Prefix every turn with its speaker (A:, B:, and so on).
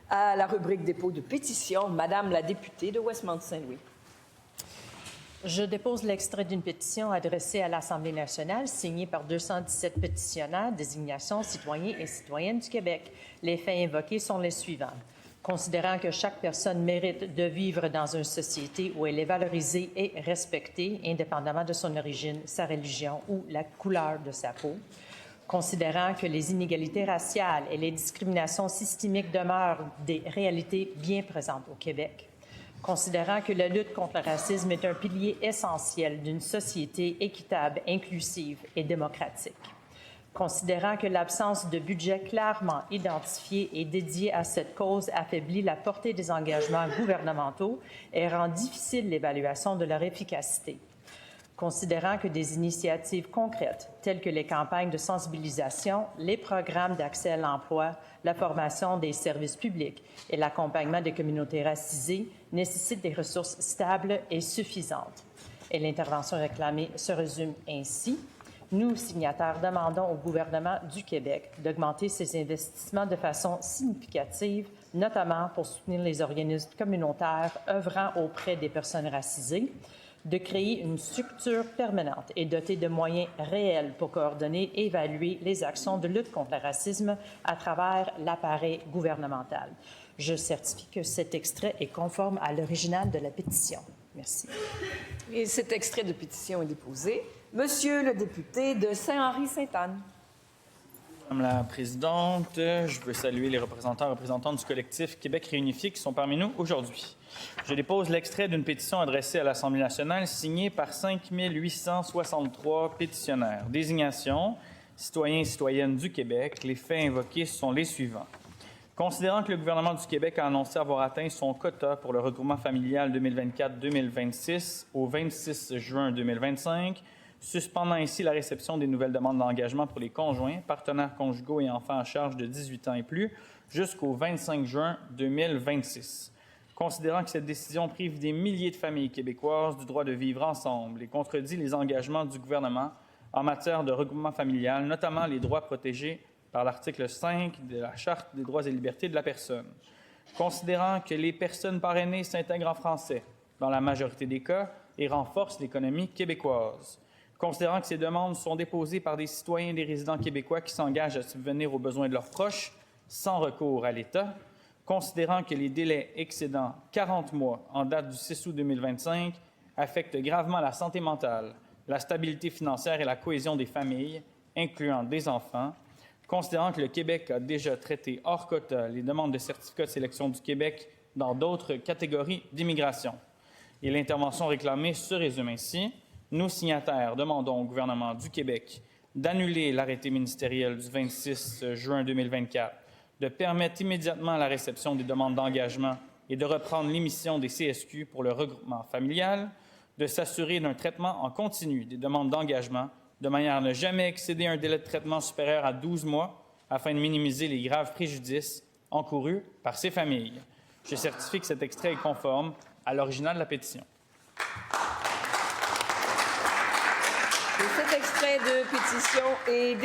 A: À la rubrique dépôt de pétition, Madame la députée de Westmount-Saint-Louis.
B: Je dépose l'extrait d'une pétition adressée à l'Assemblée nationale, signée par 217 pétitionnaires, désignation citoyens et citoyennes du Québec. Les faits invoqués sont les suivants. Considérant que chaque personne mérite de vivre dans une société où elle est valorisée et respectée, indépendamment de son origine, sa religion ou la couleur de sa peau. Considérant que les inégalités raciales et les discriminations systémiques demeurent des réalités bien présentes au Québec. Considérant que la lutte contre le racisme est un pilier essentiel d'une société équitable, inclusive et démocratique. Considérant que l'absence de budget clairement identifié et dédié à cette cause affaiblit la portée des engagements gouvernementaux et rend difficile l'évaluation de leur efficacité. Considérant que des initiatives concrètes, telles que les campagnes de sensibilisation, les programmes d'accès à l'emploi, la formation des services publics et l'accompagnement des communautés racisées, nécessitent des ressources stables et suffisantes. Et l'intervention réclamée se résume ainsi. Nous, signataires, demandons au gouvernement du Québec d'augmenter ses investissements de façon significative, notamment pour soutenir les organismes communautaires œuvrant auprès des personnes racisées, de créer une structure permanente et dotée de moyens réels pour coordonner et évaluer les actions de lutte contre le racisme à travers l'appareil gouvernemental. Je certifie que cet extrait est conforme à l'original de la pétition. Merci.
A: Et cet extrait de pétition est déposé. Monsieur le député de Saint-Henri-Sainte-Anne.
C: Madame la présidente, je veux saluer les représentants et représentantes du collectif Québec réunifié qui sont parmi nous aujourd'hui. Je dépose l'extrait d'une pétition adressée à l'Assemblée nationale signée par 5 863 pétitionnaires. Désignation, citoyens et citoyennes du Québec. Les faits invoqués sont les suivants. Considérant que le gouvernement du Québec a annoncé avoir atteint son quota pour le regroupement familial 2024-2026 au 26 juin 2025, suspendant ainsi la réception des nouvelles demandes d'engagement pour les conjoints, partenaires conjugaux et enfants à charge de 18 ans et plus jusqu'au 25 juin 2026. Considérant que cette décision prive des milliers de familles québécoises du droit de vivre ensemble et contredit les engagements du gouvernement en matière de regroupement familial, notamment les droits protégés par l'article 5 de la Charte des droits et libertés de la personne. Considérant que les personnes parrainées s'intègrent en français dans la majorité des cas et renforcent l'économie québécoise. Considérant que ces demandes sont déposées par des citoyens et des résidents québécois qui s'engagent à subvenir aux besoins de leurs proches sans recours à l'État. Considérant que les délais excédant 40 mois en date du 6 août 2025 affectent gravement la santé mentale, la stabilité financière et la cohésion des familles, incluant des enfants. Considérant que le Québec a déjà traité hors quota les demandes de certificat de sélection du Québec dans d'autres catégories d'immigration. Et l'intervention réclamée se résume ainsi. Nous, signataires, demandons au gouvernement du Québec d'annuler l'arrêté ministériel du 26 juin 2024, de permettre immédiatement la réception des demandes d'engagement et de reprendre l'émission des CSQ pour le regroupement familial, de s'assurer d'un traitement en continu des demandes d'engagement de manière à ne jamais excéder un délai de traitement supérieur à 12 mois afin de minimiser les graves préjudices encourus par ces familles. Je certifie que cet extrait est conforme à l'original de la pétition.
A: Et cet extrait de pétition est